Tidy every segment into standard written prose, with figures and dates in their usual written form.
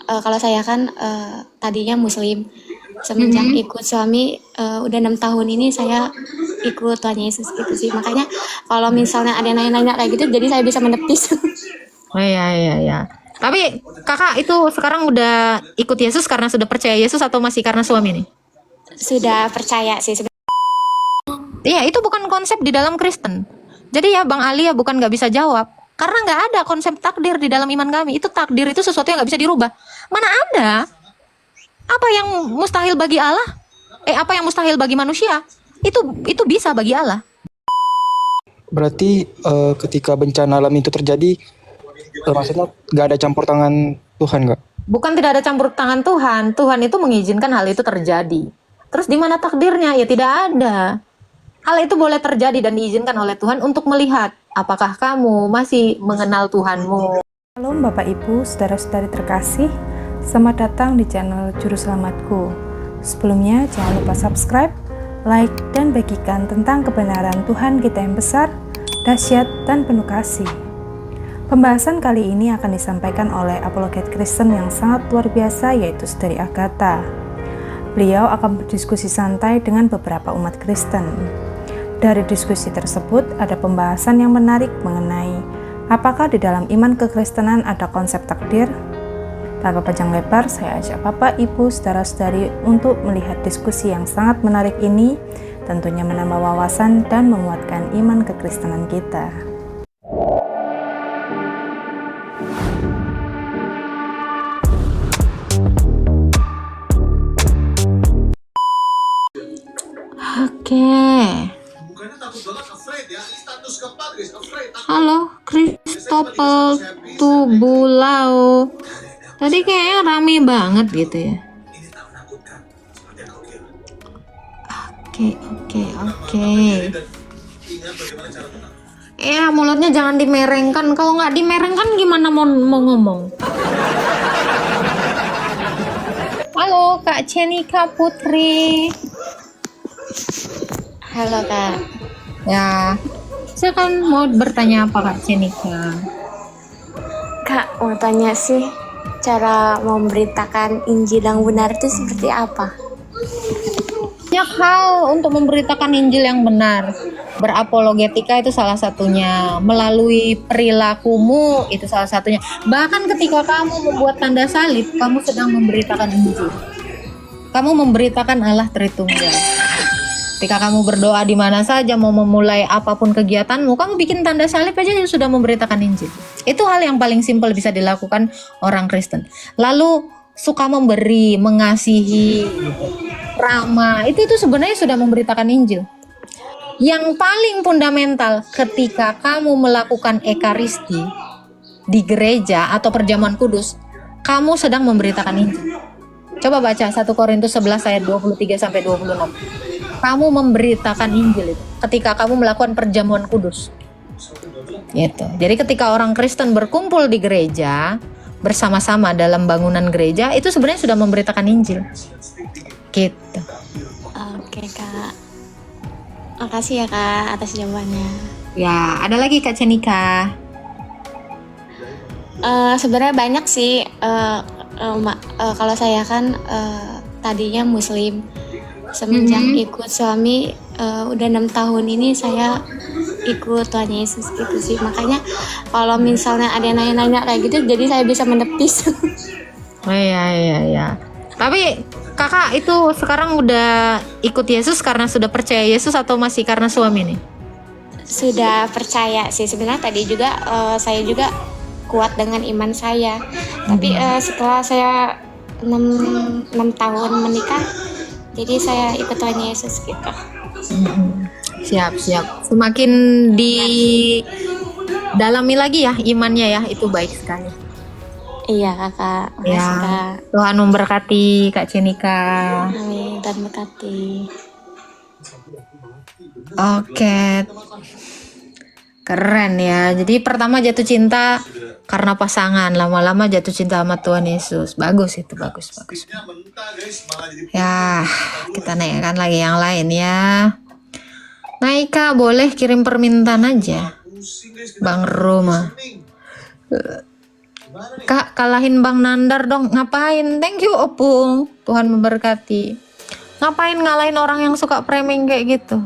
Kalau saya kan tadinya Muslim, semenjak ikut suami udah 6 tahun ini saya ikut Tuhan Yesus gitu sih. Makanya kalau misalnya ada yang nanya-nanya kayak gitu, jadi saya bisa menepis. Oh iya iya iya. Tapi kakak itu sekarang udah ikut Yesus karena sudah percaya Yesus atau masih karena suami nih? Sudah percaya sih sebenarnya. Iya itu bukan konsep di dalam Kristen. Jadi ya Bang Ali ya bukan nggak bisa jawab. Karena nggak ada konsep takdir di dalam iman kami. Itu takdir itu sesuatu yang nggak bisa dirubah. Mana ada? Apa yang mustahil bagi Allah? Apa yang mustahil bagi manusia? Itu bisa bagi Allah. Berarti ketika bencana alam itu terjadi, maksudnya nggak ada campur tangan Tuhan nggak? Bukan tidak ada campur tangan Tuhan. Tuhan itu mengizinkan hal itu terjadi. Terus di mana takdirnya? Ya tidak ada. Hal itu boleh terjadi dan diizinkan oleh Tuhan untuk melihat apakah kamu masih mengenal Tuhanmu. Halo Bapak Ibu, saudara-saudari terkasih, selamat datang di channel Juru Selamatku. Sebelumnya jangan lupa subscribe, like, dan bagikan tentang kebenaran Tuhan kita yang besar, dahsyat, dan penuh kasih. Pembahasan kali ini akan disampaikan oleh apologet Kristen yang sangat luar biasa, yaitu Saudari Agatha. Beliau akan berdiskusi santai dengan beberapa umat Kristen. Dari diskusi tersebut ada pembahasan yang menarik mengenai apakah di dalam iman kekristenan ada konsep takdir? Tanpa panjang lebar, saya ajak Bapak, Ibu, saudara-saudari untuk melihat diskusi yang sangat menarik ini, tentunya menambah wawasan dan menguatkan iman kekristenan kita. Oke. Halo, Christopel Tubulau. Tadi kayaknya rame banget gitu ya. Oke. Ya, mulutnya jangan dimerengkan. Kalau nggak dimerengkan gimana mau ngomong? Halo, Kak Cenika Putri. Halo Kak. Ya, saya kan mau bertanya apa Kak Cenika? Kak, mau tanya sih, cara memberitakan Injil yang benar itu seperti apa? Banyak hal untuk memberitakan Injil yang benar. Berapologetika itu salah satunya. Melalui perilakumu itu salah satunya. Bahkan ketika kamu membuat tanda salib, kamu sedang memberitakan Injil. Kamu memberitakan Allah Tritunggal. Ketika kamu berdoa di mana saja, mau memulai apapun kegiatanmu, kamu bikin tanda salib aja sudah memberitakan Injil. Itu hal yang paling simpel bisa dilakukan orang Kristen. Lalu suka memberi, mengasihi, ramah, itu sebenarnya sudah memberitakan Injil. Yang paling fundamental ketika kamu melakukan ekaristi di gereja atau perjamuan kudus, kamu sedang memberitakan Injil. Coba baca 1 Korintus 11 ayat 23 sampai 26. Kamu memberitakan Injil itu ketika kamu melakukan perjamuan kudus. Gitu. Jadi ketika orang Kristen berkumpul di gereja bersama-sama dalam bangunan gereja, itu sebenarnya sudah memberitakan Injil. Gitu. Oke Kak. Makasih ya Kak atas jawabannya. Ya, ada lagi Kak Cenika. Sebenarnya banyak sih. Kalau saya kan tadinya Muslim, semenjak ikut suami udah 6 tahun ini saya ikut Tuhan Yesus gitu sih. Makanya kalau misalnya ada yang nanya-nanya kayak gitu, jadi saya bisa menepis. Oh iya. Tapi kakak itu sekarang udah ikut Yesus karena sudah percaya Yesus atau masih karena suami nih? Sudah percaya sih. Sebenarnya tadi juga saya juga kuat dengan iman saya. Tapi setelah saya 6 tahun menikah, jadi saya ikut Tuhan Yesus gitu. Siap. Semakin didalami lagi ya imannya ya, itu baik sekali. Iya Kakak. Makasih Ya, Kak. Tuhan memberkati Kak Cenika. Amin. Dan berkati. Oke, keren ya. Jadi pertama jatuh cinta karena pasangan, lama-lama jatuh cinta sama Tuhan Yesus. Bagus itu, bagus. Ya, kita naikkan lagi yang lain ya. Naika boleh kirim permintaan aja, Bang Roma. Kak, kalahin Bang Nandar dong. Ngapain? Thank you Opung. Tuhan memberkati. Ngapain ngalahin orang yang suka framing kayak gitu?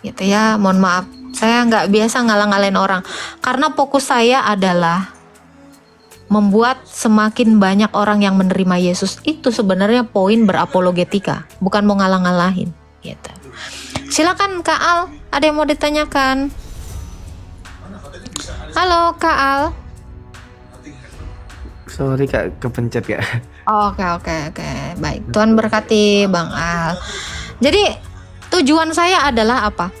Gitu ya. Mohon maaf. Saya nggak biasa ngalah-ngalahin orang. Karena fokus saya adalah membuat semakin banyak orang yang menerima Yesus. Itu sebenarnya poin berapologetika. Bukan mau ngalah-ngalahin. Gitu. Silakan Kak Al. Ada yang mau ditanyakan? Halo Kak Al. Sorry Kak, kepencet Kak. Oke. Baik. Tuhan berkati Bang Al. Jadi tujuan saya adalah apa?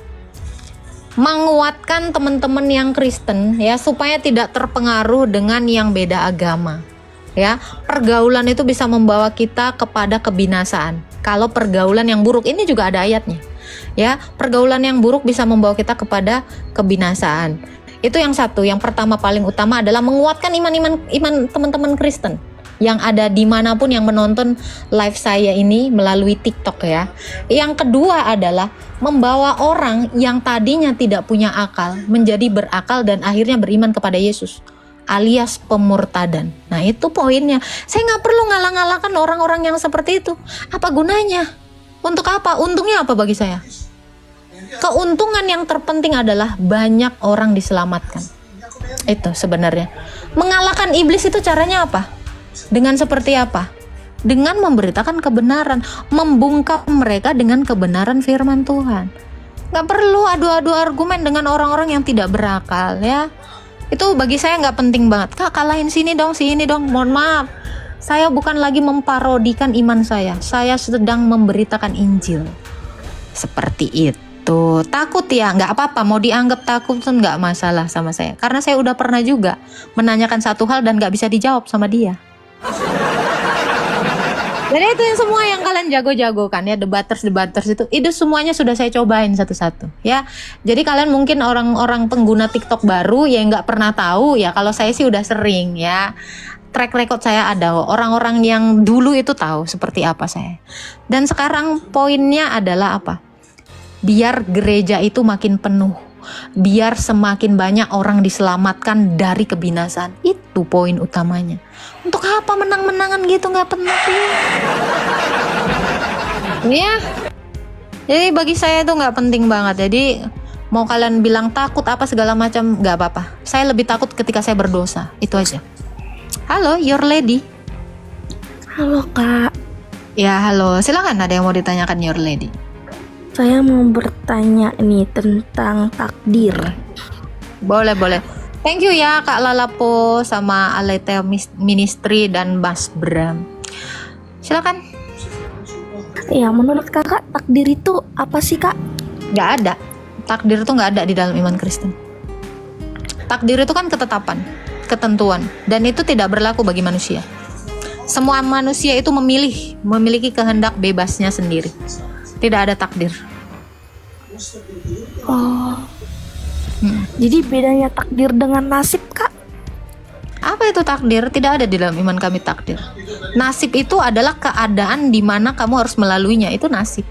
Menguatkan teman-teman yang Kristen ya, supaya tidak terpengaruh dengan yang beda agama. Ya, pergaulan itu bisa membawa kita kepada kebinasaan. Kalau pergaulan yang buruk, ini juga ada ayatnya. Ya, pergaulan yang buruk bisa membawa kita kepada kebinasaan. Itu yang satu. Yang pertama paling utama adalah menguatkan iman teman-teman Kristen yang ada dimanapun yang menonton live saya ini melalui TikTok ya. Yang kedua adalah membawa orang yang tadinya tidak punya akal menjadi berakal dan akhirnya beriman kepada Yesus, alias pemurtadan. Nah itu poinnya. Saya nggak perlu ngalah-ngalahkan orang-orang yang seperti itu. Apa gunanya? Untuk apa? Untungnya apa bagi saya? Keuntungan yang terpenting adalah banyak orang diselamatkan. Itu sebenarnya. Mengalahkan iblis itu caranya apa? Dengan seperti apa? Dengan memberitakan kebenaran, membungkam mereka dengan kebenaran firman Tuhan. Gak perlu adu-adu argumen dengan orang-orang yang tidak berakal ya. Itu bagi saya gak penting banget. Kak, kalahin sini dong. Mohon maaf, saya bukan lagi memparodikan iman saya. Saya sedang memberitakan Injil. Seperti itu. Takut ya, nggak apa-apa. Mau dianggap takut pun nggak masalah sama saya. Karena saya udah pernah juga menanyakan satu hal dan nggak bisa dijawab sama dia. Jadi itu yang semua yang kalian jago-jago kan ya, debaters itu semuanya sudah saya cobain satu-satu ya. Jadi kalian mungkin orang-orang pengguna TikTok baru yang nggak pernah tahu ya. Kalau saya sih udah sering ya. Track record saya ada. Orang-orang yang dulu itu tahu seperti apa saya. Dan sekarang poinnya adalah apa? Biar gereja itu makin penuh, biar semakin banyak orang diselamatkan dari kebinasaan. Itu poin utamanya. Untuk apa menang-menangan gitu, nggak penting. Ya, jadi bagi saya itu nggak penting banget. Jadi mau kalian bilang takut apa segala macam, nggak apa-apa. Saya lebih takut ketika saya berdosa. Itu aja. Halo, your lady. Halo Kak, Ya halo, silakan ada yang mau ditanyakan your lady. saya mau bertanya nih tentang takdir. Boleh. Thank you ya Kak Lalapo sama Aletel Ministry dan Mas Bram. Silakan. Ya, menurut Kakak takdir itu apa sih Kak? Nggak ada. Takdir itu nggak ada di dalam iman Kristen. Takdir itu kan ketetapan, ketentuan, dan itu tidak berlaku bagi manusia. Semua manusia itu memiliki kehendak bebasnya sendiri. Tidak ada takdir. Oh, jadi bedanya takdir dengan nasib Kak? Apa itu takdir? Tidak ada di dalam iman kami takdir. Nasib itu adalah keadaan di mana kamu harus melaluinya. Itu nasib.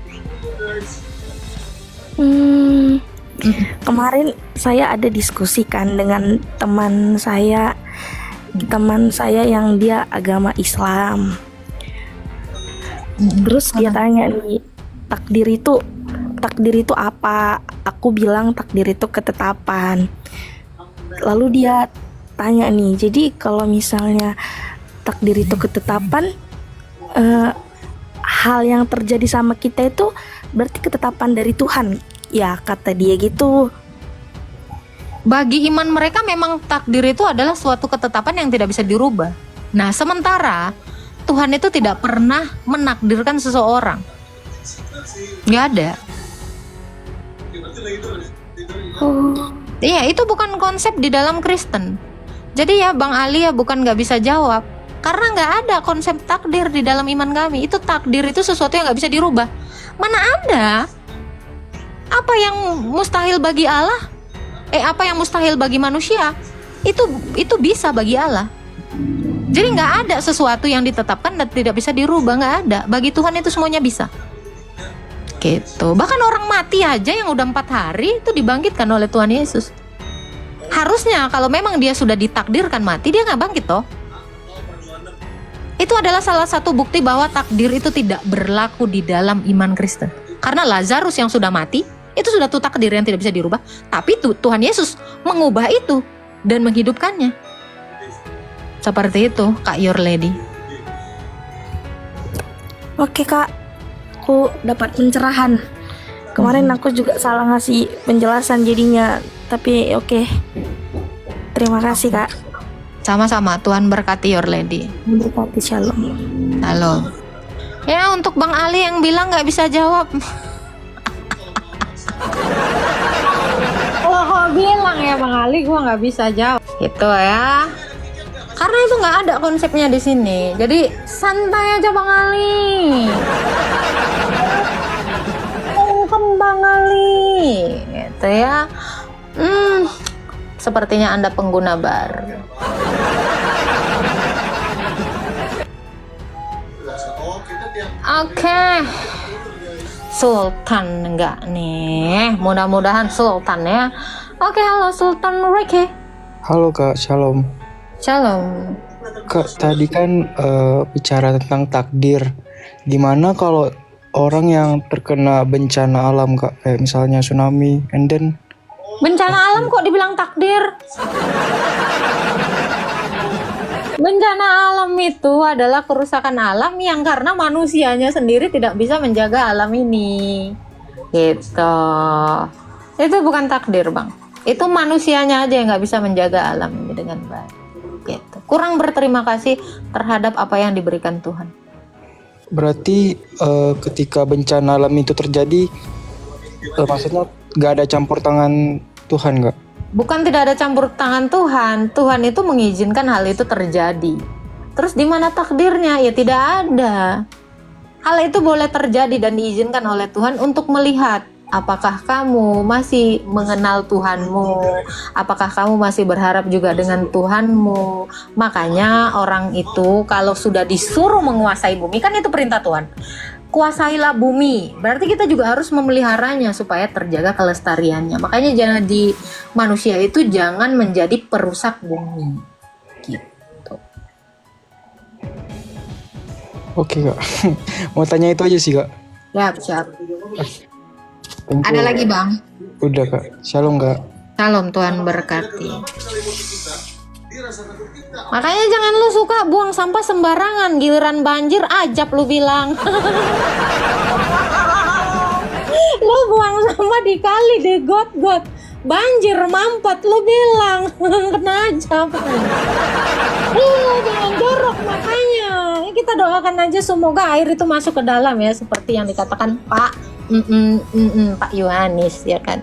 Kemarin saya ada diskusi kan dengan teman saya yang dia agama Islam. Terus dia tanya nih, takdir itu apa? Aku bilang takdir itu ketetapan. Lalu dia tanya nih, jadi kalau misalnya takdir itu ketetapan, hal yang terjadi sama kita itu berarti ketetapan dari Tuhan. Ya, kata dia gitu. Bagi iman mereka memang takdir itu adalah suatu ketetapan yang tidak bisa dirubah. Nah, sementara Tuhan itu tidak pernah menakdirkan seseorang. Nggak ada. Iya, itu bukan konsep di dalam Kristen. Jadi ya Bang Ali ya bukan nggak bisa jawab. Karena nggak ada konsep takdir di dalam iman kami. Itu takdir itu sesuatu yang nggak bisa dirubah. Mana ada? Apa yang mustahil bagi Allah? Apa yang mustahil bagi manusia? Itu bisa bagi Allah. Jadi nggak ada sesuatu yang ditetapkan dan tidak bisa dirubah, nggak ada. Bagi Tuhan itu semuanya bisa. Gitu. Bahkan orang mati aja yang udah 4 hari itu dibangkitkan oleh Tuhan Yesus. Harusnya kalau memang dia sudah ditakdirkan mati, dia nggak bangkit toh. Itu adalah salah satu bukti bahwa takdir itu tidak berlaku di dalam iman Kristen. Karena Lazarus yang sudah mati, itu sudah tuh takdir yang tidak bisa dirubah. Tapi Tuhan Yesus mengubah itu dan menghidupkannya. Seperti itu, Kak Your Lady. Oke kak, aku dapat pencerahan. Kemarin aku juga salah ngasih penjelasan jadinya, tapi oke. Terima kasih kak. Sama-sama, Tuhan berkati Your Lady. Berkati, shalom. Halo. Ya, untuk Bang Ali yang bilang nggak bisa jawab. Kalau kau bilang ya Bang Ali, gua nggak bisa jawab. Gitu ya. Karena itu nggak ada konsepnya di sini. Jadi santai aja Bang Ali. Bang Ali, gitu ya. Sepertinya Anda pengguna bar. Oke. Sultan enggak nih? Mudah-mudahan Sultan ya. Oke, halo Sultan Ricky. Halo Kak, shalom. Shalom. Kak, tadi kan bicara tentang takdir. Gimana kalau orang yang terkena bencana alam Kak, kayak misalnya tsunami, and then Bencana alam kok dibilang takdir? Bencana alam itu adalah kerusakan alam yang karena manusianya sendiri tidak bisa menjaga alam ini. Gitu. Itu bukan takdir Bang. Itu manusianya aja yang nggak bisa menjaga alam ini dengan baik. Gitu. Kurang berterima kasih terhadap apa yang diberikan Tuhan. berarti ketika bencana alam itu terjadi, maksudnya gak ada campur tangan Tuhan nggak? Bukan tidak ada campur tangan Tuhan. Tuhan itu mengizinkan hal itu terjadi. Terus di mana takdirnya? Ya tidak ada. Hal itu boleh terjadi dan diizinkan oleh Tuhan untuk melihat apakah kamu masih mengenal Tuhanmu, apakah kamu masih berharap juga dengan Tuhanmu. Makanya orang itu kalau sudah disuruh menguasai bumi, kan itu perintah Tuhan, kuasailah bumi. Berarti kita juga harus memeliharanya supaya terjaga kelestariannya. Makanya jangan di manusia itu jangan menjadi perusak bumi gitu. Oke Kak. Mau tanya itu aja sih Kak. Siap. Thank you. Ada lagi Bang? Udah Kak. Shalom Kak. Salam, Tuhan berkati. Makanya jangan lu suka buang sampah sembarangan, giliran banjir ajab lu bilang. Lu buang sampah di kali, di got-got, banjir mampet lu bilang. Kena ajab. Jangan jorok makanya. Kita doakan aja semoga air itu masuk ke dalam ya, seperti yang dikatakan Pak Pak Yohanes ya kan.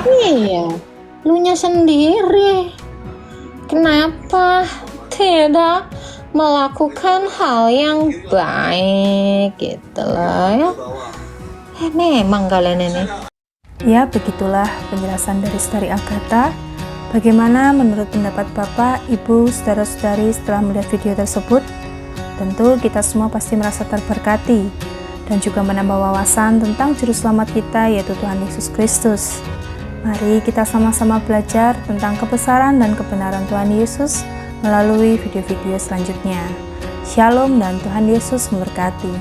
Iya, lunya sendiri. Kenapa tidak melakukan hal yang baik gitu loh ya? Memang kalian ini. Ya, begitulah penjelasan dari Saudari Agatha. Bagaimana menurut pendapat Bapak, Ibu, saudara-saudari setelah melihat video tersebut? Tentu kita semua pasti merasa terberkati dan juga menambah wawasan tentang juru selamat kita, yaitu Tuhan Yesus Kristus. Mari kita sama-sama belajar tentang kebesaran dan kebenaran Tuhan Yesus melalui video-video selanjutnya. Shalom dan Tuhan Yesus memberkati.